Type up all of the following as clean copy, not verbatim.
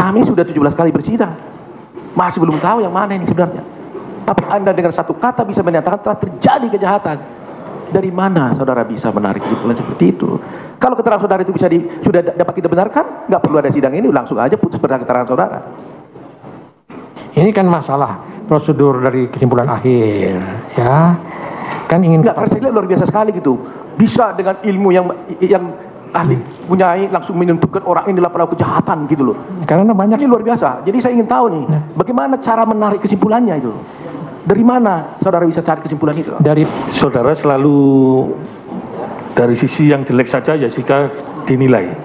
Kami sudah 17 kali bersidang, masih belum tahu yang mana ini sebenarnya. Tapi Anda dengan satu kata bisa menyatakan telah terjadi kejahatan. Dari mana saudara bisa menarik kesimpulan seperti itu? Kalau keterangan saudara itu sudah dapat kita benarkan, nggak perlu ada sidang ini, langsung aja putus berdasarkan keterangan saudara. Ini kan masalah prosedur dari kesimpulan akhir, ya. Kan ingin. Nggak, karena saya lihat luar biasa sekali gitu. Bisa dengan ilmu yang ahli punyai langsung menentukan orang ini pelaku kejahatan gitu loh. Karena banyak. Ini luar biasa. Jadi saya ingin tahu nih, bagaimana cara menarik kesimpulannya itu? Dari mana saudara bisa cari kesimpulan itu? Dari Saudara selalu dari sisi yang jelek saja Jessica dinilai.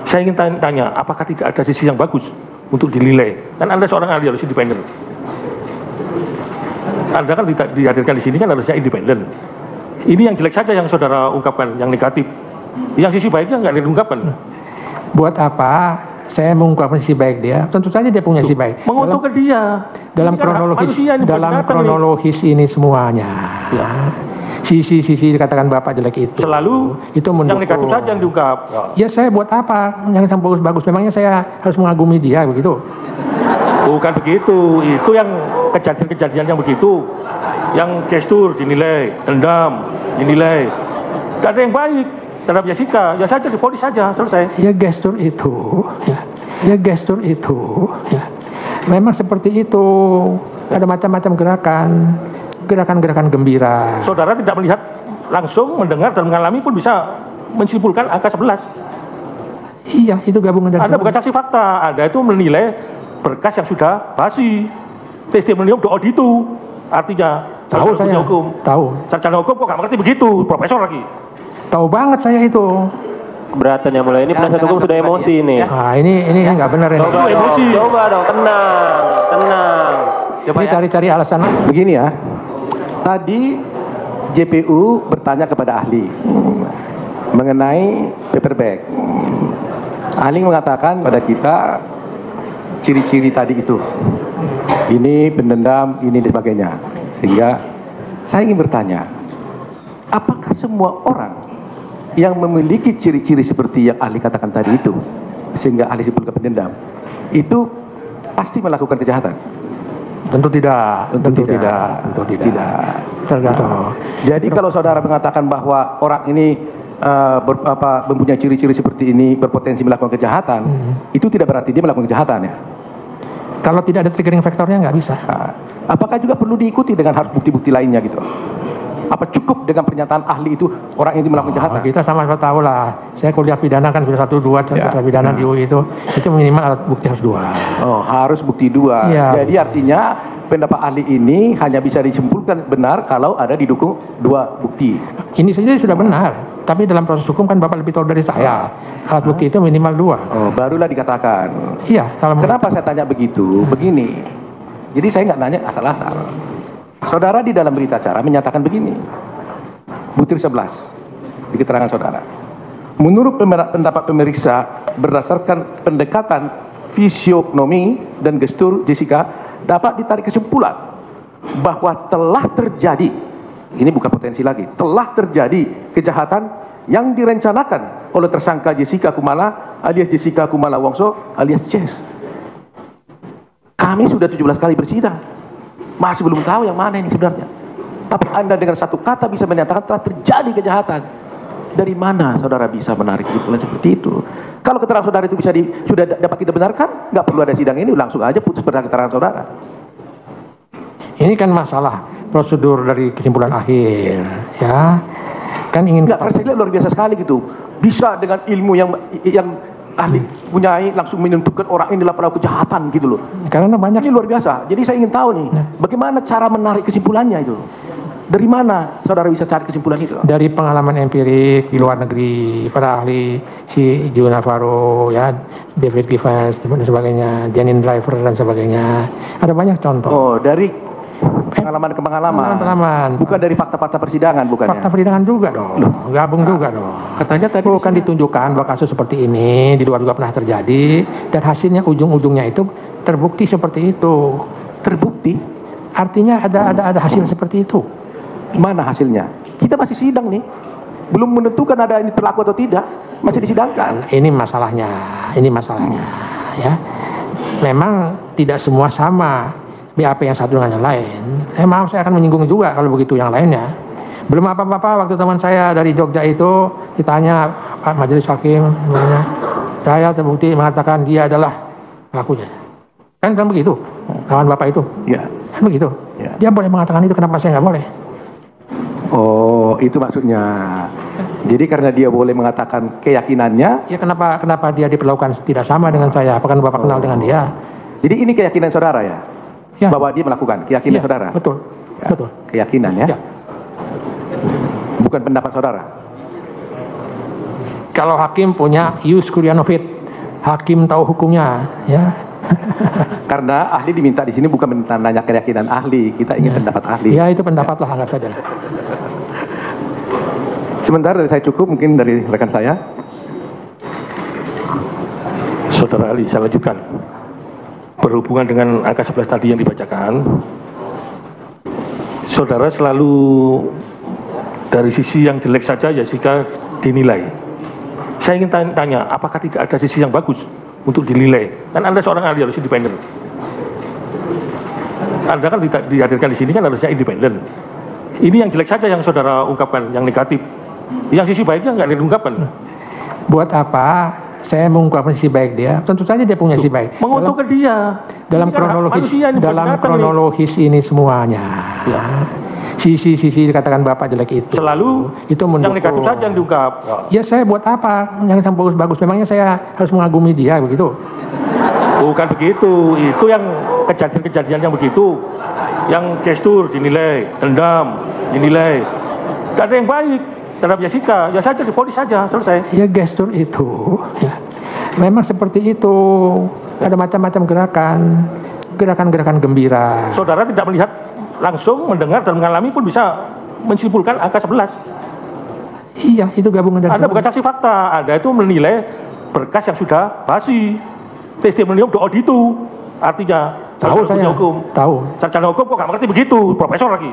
Saya ingin tanya, apakah tidak ada sisi yang bagus untuk dinilai? Kan Anda seorang ahli, harus independen. Anda kan dihadirkan di sini kan harusnya independen. Ini yang jelek saja yang saudara ungkapkan, yang negatif. Yang sisi baiknya nggak diungkapkan. buat apa saya mengungkapkan sisi baik dia? Tentu saja dia punya sisi baik. Menguntungkan dia. Dalam kronologis ini semuanya. Ya. Sisi-sisi dikatakan Bapak jelek itu. Selalu itu mendukung. yang negatif saja yang diungkap. Ya saya buat apa? Yang bagus-bagus. Memangnya saya harus mengagumi dia begitu? Bukan begitu. Itu yang kejadian-kejadian yang begitu. Yang gestur dinilai, dendam dinilai. Tidak ada yang baik terhadap Jessica. Ya saja divonis saja, selesai. Ya gestur itu. Ya gestur itu. Ya. Memang seperti itu. Ada macam-macam gerakan gembira. Saudara tidak melihat langsung, mendengar dan mengalami pun bisa menyimpulkan angka 11. Iya, itu gabungan dari Anda bukan saksi fakta, Anda itu menilai berkas yang sudah basi. Testimonium do auditu. Artinya tahu saya hukum. Tahu. Sarjana hukum kok gak mengerti begitu, profesor lagi. Tahu banget saya itu. Keberatan yang mulai ini penasihat hukum sudah emosi ini. Nah, ini nggak benar ini. Coba emosi. Coba dong, tenang. Coba ini cari-cari alasan. Begini ya. Tadi JPU bertanya kepada ahli mengenai paper bag. Ahli mengatakan pada kita ciri-ciri tadi itu. Ini pendendam, ini dan sebagainya. Sehingga saya ingin bertanya, apakah semua orang yang memiliki ciri-ciri seperti yang ahli katakan tadi itu, sehingga ahli simpulkan pendendam, itu pasti melakukan kejahatan? Tentu tidak. Tergantung. Jadi kalau saudara mengatakan bahwa orang ini mempunyai ciri-ciri seperti ini, berpotensi melakukan kejahatan, itu tidak berarti dia melakukan kejahatan ya? Kalau tidak ada triggering faktornya nggak bisa. Apakah juga perlu diikuti dengan harus bukti-bukti lainnya gitu? Apa cukup dengan pernyataan ahli itu orang ini melakukan kejahatan? Kita sama-sama tahu lah. Saya kuliah pidana kan sudah 1-2 contoh pidana di UI itu minimal alat bukti harus 2. Oh, harus bukti 2. Ya, jadi artinya pendapat ahli ini hanya bisa disimpulkan benar kalau ada didukung 2 bukti. Ini saja sudah benar. Tapi dalam proses hukum kan Bapak lebih tahu dari saya. Alat bukti itu minimal 2. Oh, barulah dikatakan. Iya. Kenapa saya tanya begitu? Begini. Jadi saya nggak nanya asal-asal. Saudara di dalam berita acara menyatakan begini. Butir 11 di keterangan saudara. Menurut pendapat pemeriksa berdasarkan pendekatan fisionomi dan gestur Jessica dapat ditarik kesimpulan bahwa telah terjadi, ini bukan potensi lagi, telah terjadi kejahatan yang direncanakan oleh tersangka Jessica Kumala alias Jessica Kumala Wongso alias Jess. Kami sudah 17 kali bersidang, masih belum tahu yang mana ini sebenarnya. Tapi Anda dengan satu kata bisa menyatakan telah terjadi kejahatan. Dari mana saudara bisa menarik kesimpulan seperti itu? Kalau keterangan saudara itu sudah dapat kita benarkan, nggak perlu ada sidang ini, langsung aja putus berdasarkan keterangan saudara. Ini kan masalah prosedur dari kesimpulan akhir, ya. Kan ingin. Nggak, karena saya lihat luar biasa sekali gitu. Bisa dengan ilmu yang ahli punyai langsung menentukan orang ini pelaku kejahatan gitu loh. Karena banyak. Ini luar biasa. Jadi saya ingin tahu nih, bagaimana cara menarik kesimpulannya itu? Dari mana saudara bisa cari kesimpulan itu? Dari pengalaman empirik di luar negeri, para ahli si Joe Navarro, ya, David Givens dan sebagainya, Janine Driver dan sebagainya. Ada banyak contoh. Oh, dari pengalaman. Bukan dari fakta-fakta persidangan, bukan? Fakta persidangan juga dong. Gabung juga dong. Katanya tadi bukan ditunjukkan bahwa kasus seperti ini di luar juga pernah terjadi dan hasilnya ujung-ujungnya itu terbukti seperti itu. Terbukti? Artinya ada hasil seperti itu. Mana hasilnya? Kita masih sidang nih. Belum menentukan ada ini berlaku atau tidak. Masih disidangkan. Ini masalahnya, ya. memang tidak semua sama BAP yang satu dengan yang lain. Maaf, saya akan menyinggung juga kalau begitu yang lainnya. Belum apa-apa waktu teman saya dari Jogja itu ditanya Pak Majelis Hakim, saya terbukti mengatakan dia adalah pelakunya. Kan begitu, kawan Bapak itu. Ya. Kan begitu. Ya. Dia boleh mengatakan itu, kenapa saya nggak boleh? Oh, itu maksudnya. Jadi karena dia boleh mengatakan keyakinannya. Ya kenapa dia diperlakukan tidak sama dengan saya? Apakah Bapak kenal dengan dia? Jadi ini keyakinan saudara ya? Ya. Bahwa dia melakukan keyakinan Ya, saudara? betul. Ya. Betul. Keyakinan ya? Ya. Bukan pendapat saudara? Kalau hakim punya ius curianovit, hakim tahu hukumnya, ya. Karena ahli diminta di sini bukan menanya keyakinan ahli, kita ingin pendapat ahli. Ya itu pendapat lah, anggap saja. Sebentar dari saya cukup, mungkin dari rekan saya. Saudara ahli, saya lanjutkan. Berhubungan dengan angka 11 tadi yang dibacakan, saudara selalu dari sisi yang jelek saja Jessica dinilai. Saya ingin tanya, apakah tidak ada sisi yang bagus untuk dinilai? Kan Anda seorang ahli, harus independen. Anda kan tidak dihadirkan di sini kan harusnya independen. Ini yang jelek saja yang saudara ungkapkan, yang negatif. Yang sisi baiknya nggak diungkapkan. Buat apa saya mengungkapkan sisi baik dia? Tentu saja dia punya sisi baik. Menguntungkan dia. Dalam Ini kan kronologis ini semuanya. Ya. Sisi dikatakan Bapak jelek itu. Selalu itu yang negatif saja yang diungkap. Ya saya buat apa? Yang bagus-bagus. Memangnya saya harus mengagumi dia begitu? Bukan begitu. Itu yang kejadian-kejadian yang begitu. Yang gestur dinilai, dendam dinilai. Tidak ada yang baik terhadap Jessica. Ya saja divonis saja, selesai. Ya gestur itu, ya. Memang seperti itu. Ada macam-macam gerakan gembira. Saudara tidak melihat langsung, mendengar dan mengalami pun bisa menyimpulkan angka 11. Iya, itu gabungan dari Anda bukan saksi fakta, Anda itu menilai berkas yang sudah basi. Testimonium do auditu. Artinya tahu saya hukum. Tahu. Sarjana hukum kok nggak mengerti begitu, profesor lagi.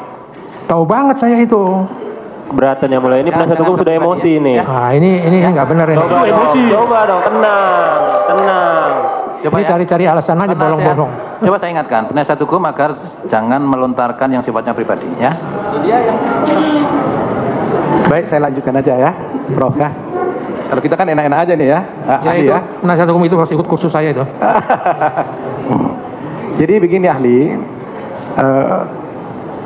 Tahu banget saya itu. Keberatan yang mulai ini penasihat hukum sudah emosi ini. Nah, ini nggak benar ini. Coba dong, tenang. Coba Ini cari-cari alasan aja bolong-bolong. Coba saya ingatkan, penasihat hukum agar jangan melontarkan yang sifatnya pribadi, ya. Baik, saya lanjutkan aja ya, Prof ya. Kalau kita kan enak-enak aja nih ya, ahli Itu, ya. penasihat hukum itu harus ikut kursus saya itu. Jadi begini ahli,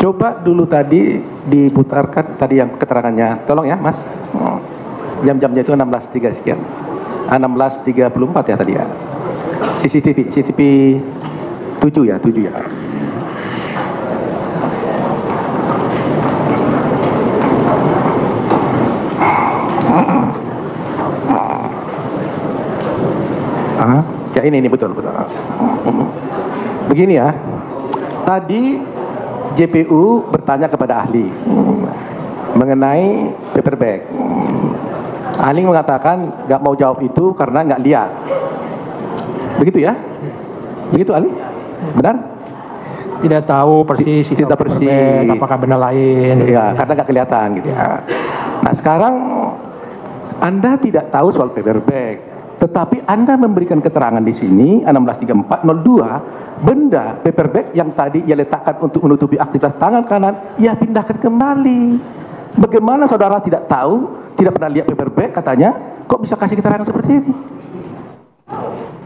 coba dulu tadi diputarkan tadi yang keterangannya, tolong ya Mas. Jam-jamnya itu 16.3 sekian, 16.34 ya tadi ya. CCTV 7 ya. Ya ini betul. Begini ya, tadi JPU bertanya kepada ahli mengenai paper bag. Ahli mengatakan nggak mau jawab itu karena nggak lihat. Begitu ya? Begitu ahli? Benar? Tidak tahu persis, tidak persis. apakah benda lain. Ya, karena nggak kelihatan gitu ya. Nah sekarang Anda tidak tahu soal paper bag, tetapi Anda memberikan keterangan di sini 163402 benda paper bag yang tadi ia letakkan untuk menutupi aktivitas tangan kanan, ia pindahkan kembali. Bagaimana saudara tidak tahu, tidak pernah lihat paper bag katanya, kok bisa kasih keterangan seperti ini?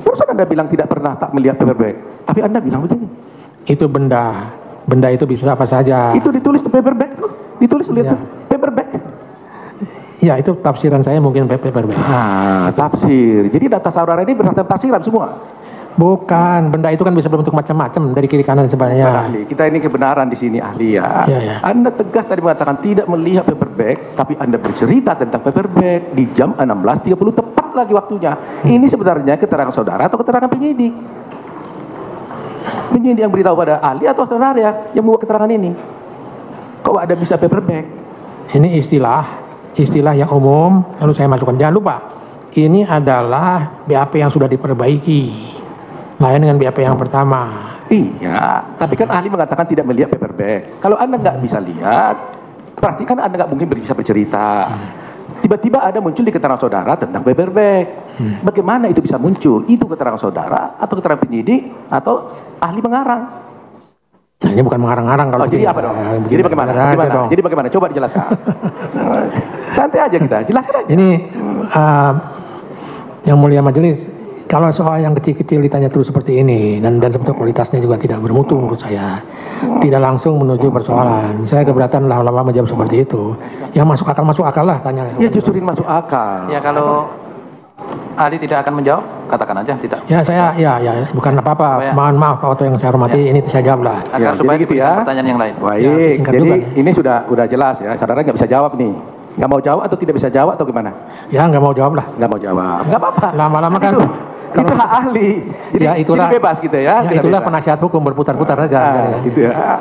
Terus Anda bilang tidak pernah tak melihat paper bag, tapi Anda bilang begini. Itu benda itu bisa apa saja. Itu ditulis di paper bag, ditulis lihat Ya. paper bag. Ya itu tafsiran saya mungkin paper bag. Tafsir. Jadi data saudara ini berdasarkan tafsiran semua. Bukan, benda itu kan bisa berbentuk macam-macam dari kiri kanan sebenarnya. Ahli, kita ini kebenaran di sini ahli ya. Ya. Anda tegas tadi mengatakan tidak melihat paper bag, tapi Anda bercerita tentang paper bag di jam 16.30 tepat lagi waktunya. Ini sebenarnya keterangan saudara atau keterangan penyidik? Penyidik yang beritahu pada ahli atau saudara yang membuat keterangan ini? Kok ada bisa paper bag? Ini istilah yang umum, lalu saya masukkan. Jangan lupa, ini adalah BAP yang sudah diperbaiki, lain dengan BAP yang pertama. Iya, tapi kan ahli mengatakan tidak melihat paper bag. Kalau Anda nggak bisa lihat, berarti kan Anda nggak mungkin bisa bercerita. tiba-tiba ada muncul di keterangan saudara tentang paperback. Bagaimana itu bisa muncul? Itu keterangan saudara atau keterangan penyidik atau ahli mengarang? Nah, ini bukan mengarang-arang kalau Jadi apa dong? Jadi bagaimana? Jadi bagaimana? Coba dijelaskan. Santai aja kita, jelaskan aja. Ini yang mulia majelis, kalau soal yang kecil-kecil ditanya terus seperti ini dan sebetulnya kualitasnya juga tidak bermutu menurut saya, tidak langsung menuju persoalan. Saya keberatan lama-lama menjawab seperti itu. Yang masuk akal lah tanya. Ya justru ini masuk akal. Ya kalau ahli tidak akan menjawab, katakan aja tidak. Ya saya ya bukan apa-apa. Ya. Mohon maaf Pak Oto yang saya hormati, ini saya jawab lah. Agar supaya jadi gitu diberikan ya. pertanyaan yang lain. Baik, singkat jadi juga. ini sudah jelas ya. Saudara nggak bisa jawab nih. Nggak mau jawab atau tidak bisa jawab atau gimana? Ya nggak mau jawab lah. Nggak mau jawab. Nggak apa-apa. Lama-lama kan Itu hak ahli. Jadi ya itulah sini bebas gitu ya. Ya, itulah Bebas. penasihat hukum berputar-putar aja. Nah, gitu ya.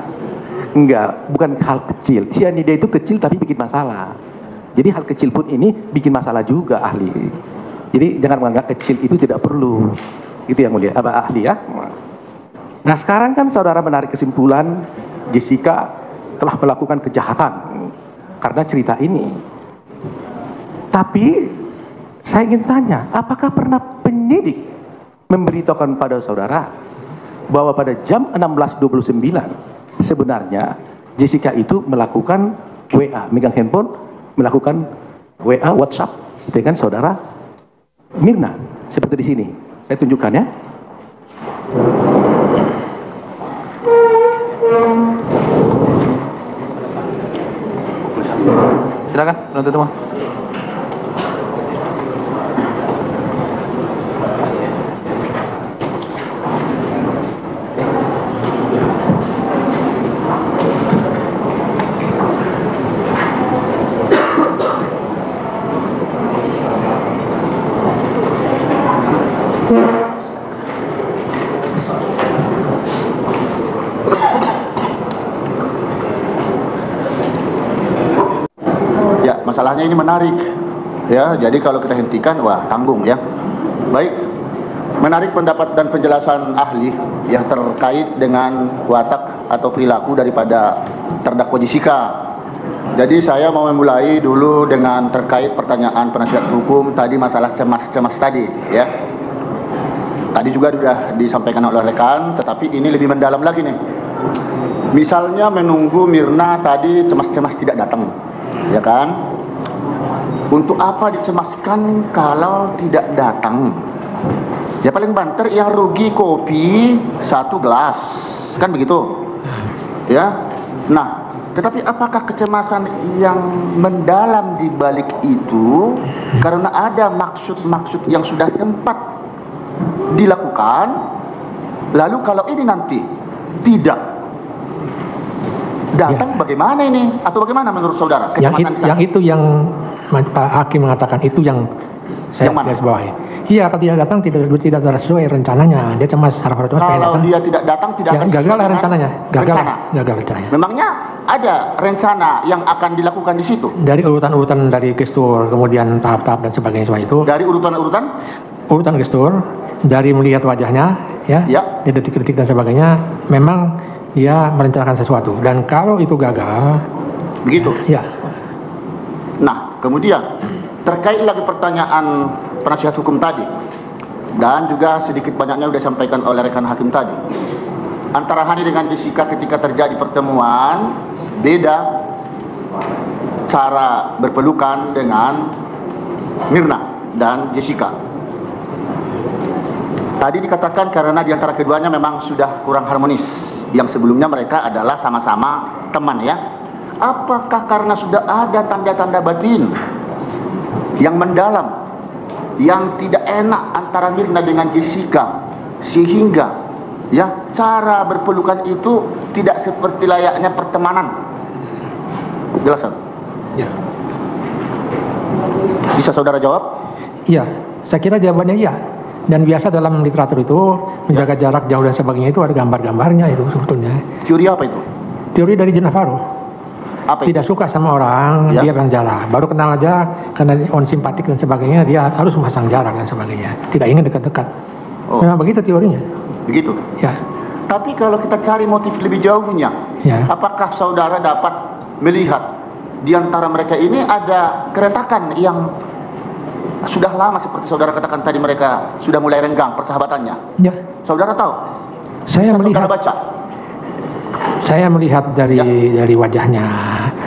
Enggak, bukan hal kecil. Cyanida itu kecil tapi bikin masalah. Jadi hal kecil pun ini bikin masalah juga ahli. Jadi jangan menganggap kecil itu tidak perlu. Itu yang mulia, ahli ya. Nah sekarang kan saudara menarik kesimpulan Jessica telah melakukan kejahatan karena cerita ini. Tapi saya ingin tanya, apakah pernah penyidik memberitahukan pada saudara bahwa pada jam 16.29 sebenarnya Jessica itu melakukan WA, megang handphone, melakukan WA WhatsApp dengan saudara Mirna, seperti di sini. Saya tunjukkan ya. Silakan, penuntut umum. Ya, masalahnya ini menarik. Ya, jadi kalau kita hentikan, wah tanggung ya. Baik, menarik pendapat dan penjelasan ahli yang terkait dengan watak atau perilaku daripada terdakwa Jessica. Jadi saya mau memulai dulu dengan terkait pertanyaan penasihat hukum tadi masalah cemas-cemas tadi ya. Tadi juga sudah disampaikan oleh rekan, tetapi ini lebih mendalam lagi nih. Misalnya menunggu Mirna tadi cemas-cemas tidak datang, ya kan? Untuk apa dicemaskan kalau tidak datang? Ya paling banter yang rugi kopi 1 gelas, kan begitu? Ya. Nah, tetapi apakah kecemasan yang mendalam di balik itu karena ada maksud-maksud yang sudah sempat dilakukan, lalu kalau ini nanti tidak datang, bagaimana ini? Atau bagaimana menurut saudara? Yang itu yang Pak Hakim mengatakan itu yang saya garis bawahi. Iya, kalau tidak datang tidak sesuai rencananya. Dia cemas harap-harap kalau dia tidak datang tidak ya, gagal lah rencananya. Gagal rencananya. Memangnya ada rencana yang akan dilakukan di situ? Dari urutan-urutan dari gestur, kemudian tahap-tahap dan sebagainya semua itu. Dari urutan-urutan? Urutan gestur, dari melihat wajahnya, ya, di detik-detik dan sebagainya, memang dia merencanakan sesuatu. Dan kalau itu gagal, begitu. Ya. Nah, kemudian terkait lagi pertanyaan penasihat hukum tadi, dan juga sedikit banyaknya sudah disampaikan oleh rekan hakim tadi. Antara Hani dengan Jessica ketika terjadi pertemuan, beda cara berpelukan dengan Mirna dan Jessica. Tadi dikatakan karena di antara keduanya memang sudah kurang harmonis. Yang sebelumnya mereka adalah sama-sama teman ya. Apakah karena sudah ada tanda-tanda batin yang mendalam, yang tidak enak antara Mirna dengan Jessica, sehingga ya cara berpelukan itu tidak seperti layaknya pertemanan? Jelasan? Ya. Bisa saudara jawab? Iya, saya kira jawabannya iya. Dan biasa dalam literatur itu menjaga jarak jauh dan sebagainya itu ada gambar-gambarnya itu sebetulnya. Teori apa itu? Teori dari Navarro. Apa itu? Tidak suka sama orang, dia yang jarak. Baru kenal aja karena on simpatik dan sebagainya, dia harus memasang jarak dan sebagainya. Tidak ingin dekat-dekat. Memang begitu teorinya. Begitu? Ya. Tapi kalau kita cari motif lebih jauhnya, ya. Apakah saudara dapat melihat di antara mereka ini ada keretakan yang sudah lama, seperti saudara katakan tadi, mereka sudah mulai renggang persahabatannya. Ya, Saudara tahu? saya Bisa melihat saudara baca. Saya melihat dari wajahnya,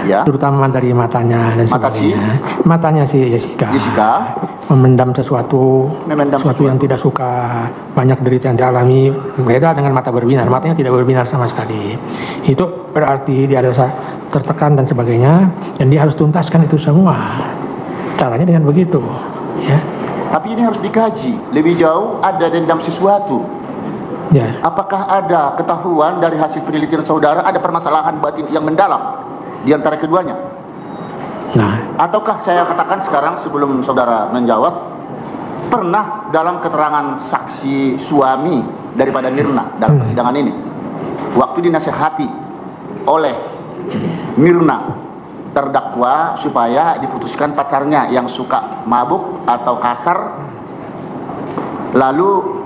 Ya. terutama dari matanya dan Mata sebagainya. Matanya si Jessica, Jessica memendam sesuatu, Memendam sesuatu yang tidak suka, banyak derita yang dialami, beda dengan mata berbinar. Matanya tidak berbinar sama sekali. Itu berarti dia ada tertekan dan sebagainya, dan dia harus tuntaskan itu semua. Caranya dengan begitu, ya. Tapi ini harus dikaji lebih jauh, ada dendam sesuatu. Ya. Apakah ada ketahuan dari hasil penelitian saudara ada permasalahan batin yang mendalam di antara keduanya? Nah, Ataukah saya katakan sekarang sebelum saudara menjawab, pernah dalam keterangan saksi suami daripada Mirna dalam persidangan ini, waktu dinasehati oleh Mirna terdakwa supaya diputuskan pacarnya yang suka mabuk atau kasar, lalu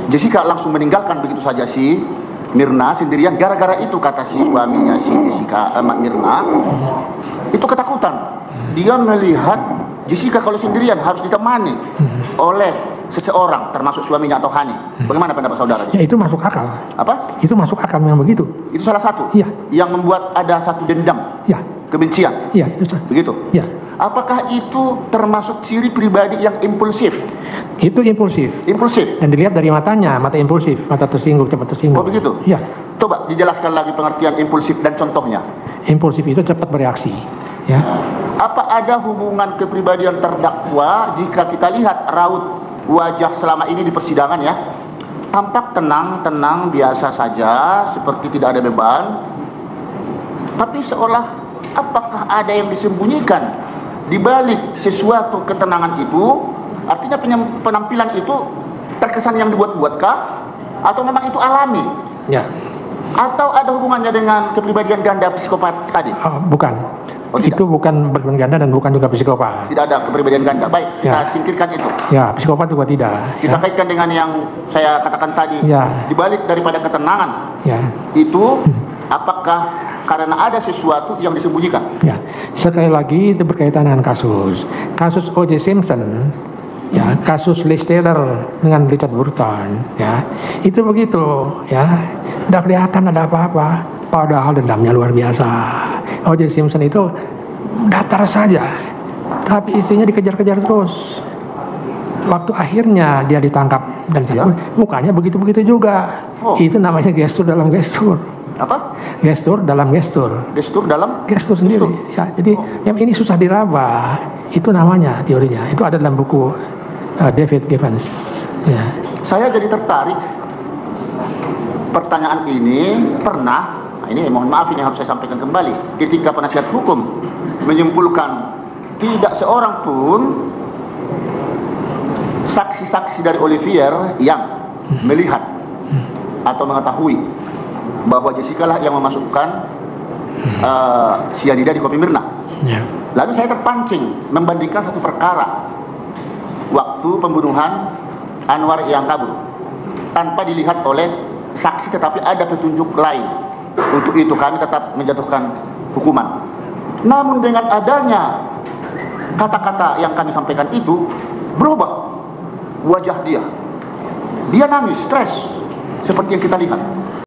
Jessica langsung meninggalkan begitu saja si Mirna sendirian, gara-gara itu kata si suaminya si Jessica, Mirna itu ketakutan. Dia melihat Jessica kalau sendirian harus ditemani oleh seseorang, termasuk suaminya atau Hani. Bagaimana pendapat saudara? ya itu masuk akal. Apa? Itu masuk akal memang begitu. Itu salah satu Iya. yang membuat ada satu dendam, Ya, kebencian. ya itu. Begitu. Ya, Apakah itu termasuk ciri pribadi yang impulsif? itu impulsif. Impulsif. Dan dilihat dari matanya, mata impulsif, mata tersinggung, cepat tersinggung. Oh begitu? Ya, Coba dijelaskan lagi pengertian impulsif dan contohnya. impulsif itu cepat bereaksi. Ya, Apa ada hubungan kepribadian terdakwa jika kita lihat raut wajah selama ini di persidangan ya? Tampak tenang, biasa saja, seperti tidak ada beban. Tapi seolah apakah ada yang disembunyikan di balik sesuatu ketenangan itu? Artinya penampilan itu terkesan yang dibuat-buatkah? Atau memang itu alami? ya. Atau ada hubungannya dengan kepribadian ganda psikopat tadi? Bukan. Oh, tidak. Itu bukan berkepribadian ganda dan bukan juga psikopat. Tidak ada kepribadian ganda. Baik, kita Ya. singkirkan itu. Ya, psikopat juga tidak. Kita kaitkan dengan yang saya katakan tadi. Ya. Di balik daripada ketenangan Ya, itu, apakah karena ada sesuatu yang disembunyikan? ya. Sekali lagi itu berkaitan dengan kasus O.J. Simpson, ya, kasus Lee Taylor dengan Richard Burton, ya, itu begitu, ya, tidak kelihatan ada apa-apa, padahal dendamnya luar biasa. O.J. Simpson itu datar saja, tapi istrinya dikejar-kejar terus. Waktu akhirnya dia ditangkap dan Ya. mukanya begitu-begitu juga. Oh. Itu namanya gestur dalam gestur. Apa? Gestur dalam gestur. Gestur dalam? Gestur sendiri. Ya, jadi yang ini susah diraba. Itu namanya teorinya. Itu ada dalam buku David Givens. Ya. Saya jadi tertarik. Pertanyaan ini pernah, nah ini mohon maaf ini harus saya sampaikan kembali. Ketika penasihat hukum menyimpulkan tidak seorang pun saksi-saksi dari Olivier yang melihat atau mengetahui bahwa Jessica lah yang memasukkan cyanida di kopi Mirna. Ya. Lalu saya terpancing membandingkan satu perkara waktu pembunuhan Anwar yang kabur tanpa dilihat oleh saksi, tetapi ada petunjuk lain. Untuk itu kami tetap menjatuhkan hukuman. Namun dengan adanya kata-kata yang kami sampaikan itu, berubah wajah dia. Dia nangis, stres, seperti yang kita lihat.